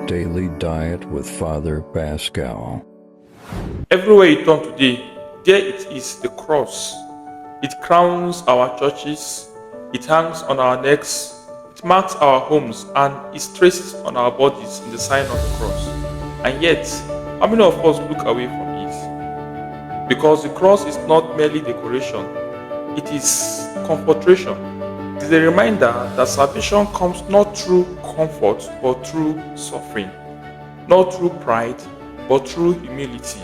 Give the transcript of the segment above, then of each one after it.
Daily Diet with Father Pascal. Everywhere you turn today, there it is, the cross. It crowns our churches, it hangs on our necks, it marks our homes, and is traced on our bodies in the sign of the cross. And yet, how many of us look away from it? Because the cross is not merely decoration, it is comfortation. It is a reminder that salvation comes not through comfort but through suffering, not through pride but through humility,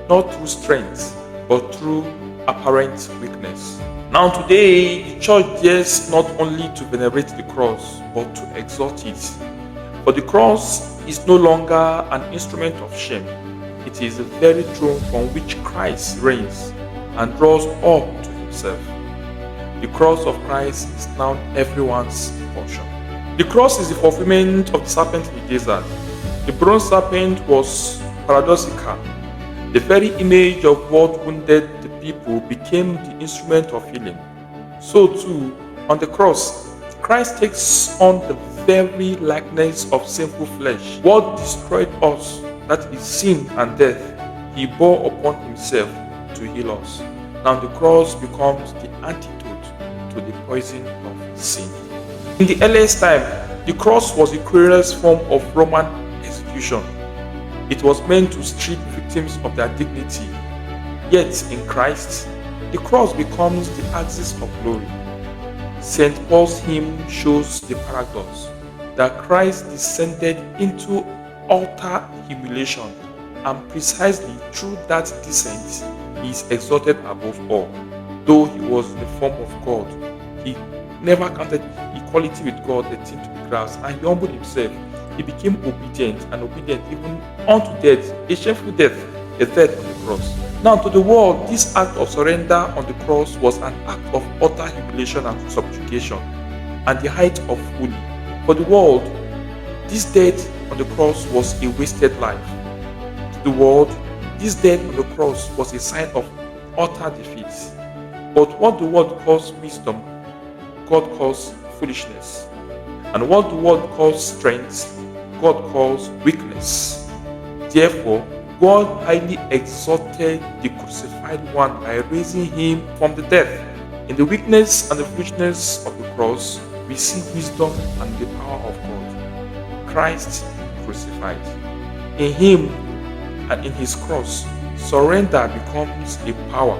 not through strength but through apparent weakness. Now, today, the church dares not only to venerate the cross but to exalt it. For the cross is no longer an instrument of shame, it is the very throne from which Christ reigns and draws all to himself. The cross of Christ is now everyone's portion. The cross is the fulfillment of the serpent in the desert. The bronze serpent was paradoxical. The very image of what wounded the people became the instrument of healing. So too, on the cross, Christ takes on the very likeness of sinful flesh. What destroyed us, that is sin and death, he bore upon himself to heal us. Now the cross becomes the antidote to the poison of sin. In the earliest time, the cross was the cruelest form of Roman execution. It was meant to strip victims of their dignity. Yet in Christ, the cross becomes the axis of glory. St. Paul's hymn shows the paradox that Christ descended into utter humiliation, and precisely through that descent, he is exalted above all. Though he was in the form of God, he never counted equality with God a thing to be grasped, and he humbled himself. He became obedient, and obedient even unto death, a shameful death, a death on the cross. Now to the world, this act of surrender on the cross was an act of utter humiliation and subjugation, and the height of folly. For the world, this death on the cross was a wasted life. To the world, this death on the cross was a sign of utter defeat. But what the world calls wisdom, God calls foolishness. And what the world calls strength, God calls weakness. Therefore, God highly exalted the crucified one by raising him from the dead. In the weakness and the foolishness of the cross, we see wisdom and the power of God. Christ crucified. In him and in his cross, surrender becomes a power.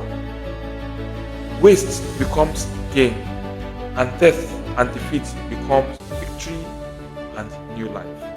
Waste becomes gain, and death and defeat becomes victory and new life.